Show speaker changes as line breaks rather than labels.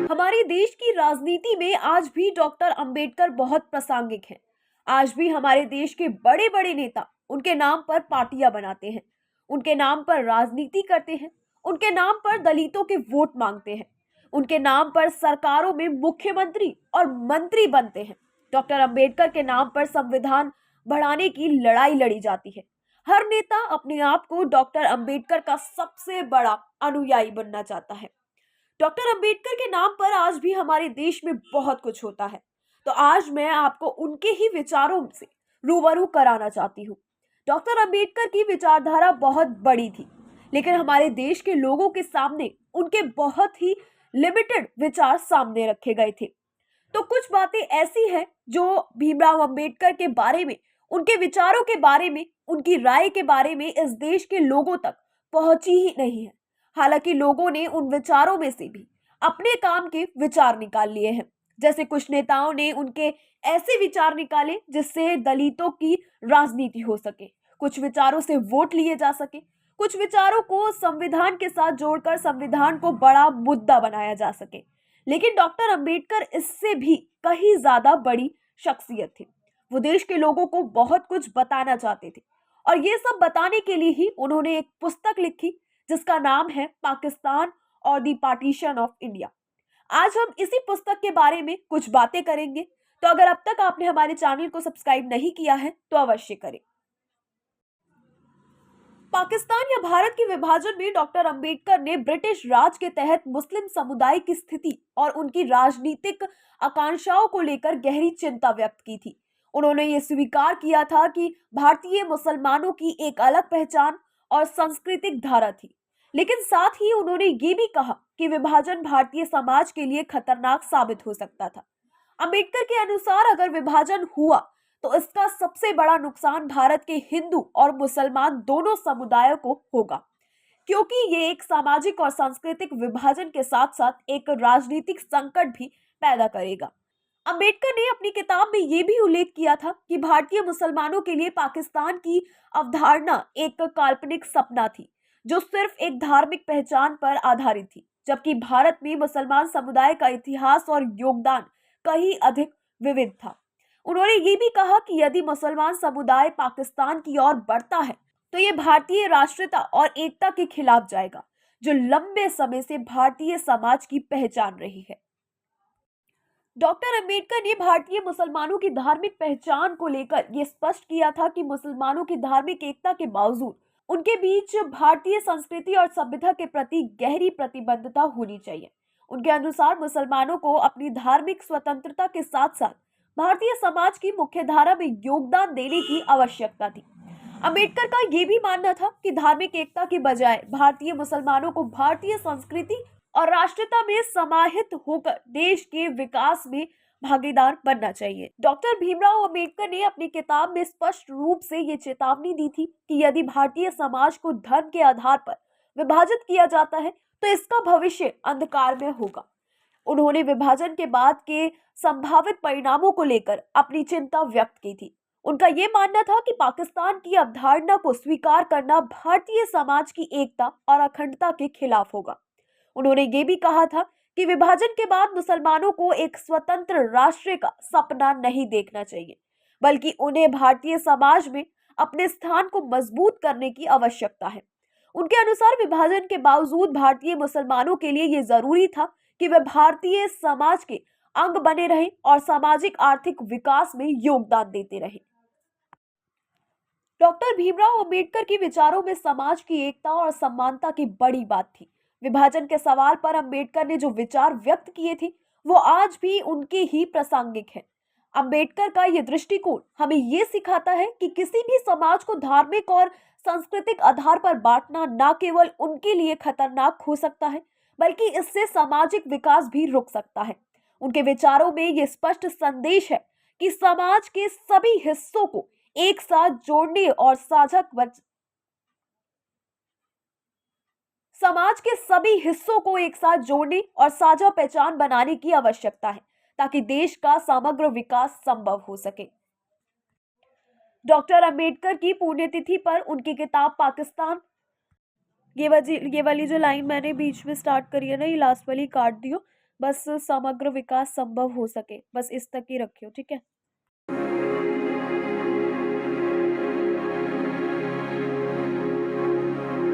हमारे देश की राजनीति में आज भी डॉक्टर अंबेडकर बहुत प्रासंगिक हैं। आज भी हमारे देश के बड़े बड़े नेता उनके नाम पर पार्टियां बनाते हैं, उनके नाम पर राजनीति करते हैं, उनके नाम पर दलितों के वोट मांगते हैं, उनके नाम पर सरकारों में मुख्यमंत्री और मंत्री बनते हैं। डॉक्टर अंबेडकर के नाम पर संविधान बढ़ाने की लड़ाई लड़ी जाती है। हर नेता अपने आप को डॉक्टर अंबेडकर का सबसे बड़ा अनुयायी बनना चाहता है। डॉक्टर अंबेडकर के नाम पर आज भी हमारे देश में बहुत कुछ होता है। तो आज मैं आपको उनके ही विचारों से रूबरू कराना चाहती हूँ। डॉक्टर अंबेडकर की विचारधारा बहुत बड़ी थी, लेकिन हमारे देश के लोगों के सामने उनके बहुत ही लिमिटेड विचार सामने रखे गए थे। तो कुछ बातें ऐसी हैं जो भीमराव अंबेडकर के बारे में, उनके विचारों के बारे में, उनकी राय के बारे में इस देश के लोगों तक पहुंची ही नहीं है। हालांकि लोगों ने उन विचारों में से भी अपने काम के विचार निकाल लिए हैं। जैसे कुछ नेताओं ने उनके ऐसे विचार निकाले जिससे दलितों की राजनीति हो सके, कुछ विचारों से वोट लिए जा सके, कुछ विचारों को संविधान के साथ जोड़कर संविधान को बड़ा मुद्दा बनाया जा सके। लेकिन डॉक्टर अंबेडकर इससे भी कहीं ज्यादा बड़ी शख्सियत थी। वो देश के लोगों को बहुत कुछ बताना चाहते थे, और ये सब बताने के लिए ही उन्होंने एक पुस्तक लिखी जिसका नाम है पाकिस्तान और द पार्टीशन ऑफ इंडिया। आज हम इसी पुस्तक के बारे में कुछ बातें करेंगे। तो अगर अब तक आपने हमारे चैनल को सब्सक्राइब नहीं किया है तो अवश्य करें। पाकिस्तान या भारत के विभाजन में डॉक्टर अंबेडकर ने ब्रिटिश राज के तहत मुस्लिम समुदाय की स्थिति और उनकी राजनीतिक आकांक्षाओं को लेकर गहरी चिंता व्यक्त की थी। उन्होंने ये स्वीकार किया था कि भारतीय मुसलमानों की एक अलग पहचान और सांस्कृतिक धारा थी, लेकिन साथ ही उन्होंने ये भी कहा कि विभाजन भारतीय समाज के लिए खतरनाक साबित हो सकता था। अंबेडकर के अनुसार अगर विभाजन हुआ तो इसका सबसे बड़ा नुकसान भारत के हिंदू और मुसलमान दोनों समुदायों को होगा, क्योंकि ये एक सामाजिक और सांस्कृतिक विभाजन के साथ साथ एक राजनीतिक संकट भी पैदा करेगा। अंबेडकर ने अपनी किताब में ये भी उल्लेख किया था कि भारतीय मुसलमानों के लिए पाकिस्तान की अवधारणा एक काल्पनिक सपना थी जो सिर्फ एक धार्मिक पहचान पर आधारित थी, जबकि भारत में मुसलमान समुदाय का इतिहास और योगदान कहीं अधिक विविध था। उन्होंने ये भी कहा कि यदि मुसलमान समुदाय पाकिस्तान की ओर बढ़ता है तो ये भारतीय राष्ट्रीयता और एकता के खिलाफ जाएगा, जो लंबे समय से भारतीय समाज की पहचान रही है। डॉक्टर अंबेडकर ने भारतीय मुसलमानों की धार्मिक पहचान को लेकर यह स्पष्ट किया था कि मुसलमानों की धार्मिक एकता के बावजूद उनके बीच भारतीय संस्कृति और सभ्यता के प्रति गहरी प्रतिबद्धता होनी चाहिए। उनके अनुसार मुसलमानों को अपनी धार्मिक स्वतंत्रता के साथ साथ भारतीय समाज की मुख्यधारा में योगदान देने की आवश्यकता थी। अंबेडकर का यह भी मानना था कि धार्मिक एकता के बजाय भारतीय मुसलमानों को भारतीय संस्कृति और राष्ट्रीयता में समाहित होकर देश के विकास में भागीदार बनना चाहिए। डॉक्टर भीमराव अंबेडकर ने अपनी किताब में स्पष्ट रूप से ये चेतावनी दी थी कि यदि भारतीय समाज को धर्म के आधार पर विभाजित किया जाता है तो इसका भविष्य अंधकार में होगा। उन्होंने विभाजन के बाद के संभावित परिणामों को लेकर अपनी चिंता व्यक्त की थी। उनका यह मानना था कि पाकिस्तान की अवधारणा को स्वीकार करना भारतीय समाज की एकता और अखंडता के खिलाफ होगा। उन्होंने ये भी कहा था कि विभाजन के बाद मुसलमानों को एक स्वतंत्र राष्ट्र का सपना नहीं देखना चाहिए, बल्कि उन्हें भारतीय समाज में अपने स्थान को मजबूत करने की आवश्यकता है। उनके अनुसार विभाजन के बावजूद भारतीय मुसलमानों के लिए यह जरूरी था कि वे भारतीय समाज के अंग बने रहें और सामाजिक आर्थिक विकास में योगदान देते रहें। डॉक्टर भीमराव अंबेडकर के विचारों में समाज की एकता और समानता की बड़ी बात थी। विभाजन के सवाल पर अंबेडकर ने जो विचार व्यक्त किए थे वो आज भी उनके ही प्रासंगिक हैं। अंबेडकर का यह दृष्टिकोण हमें ये सिखाता है कि किसी भी समाज को धार्मिक और सांस्कृतिक आधार पर बांटना न केवल उनके लिए खतरनाक हो सकता है, बल्कि इससे सामाजिक विकास भी रुक सकता है। उनके विचारों में यह स्पष्ट संदेश है कि समाज के सभी हिस्सों को एक साथ जोड़ने और साझा पहचान बनाने की आवश्यकता है, ताकि देश का समग्र विकास संभव हो सके। डॉक्टर अंबेडकर की पुण्यतिथि पर उनकी किताब पाकिस्तान, ये वाली जो लाइन मैंने बीच में स्टार्ट करी है ना, ये लास्ट वाली काट दियो। बस समग्र विकास संभव हो सके, बस इस तक ही रखियो, ठीक है?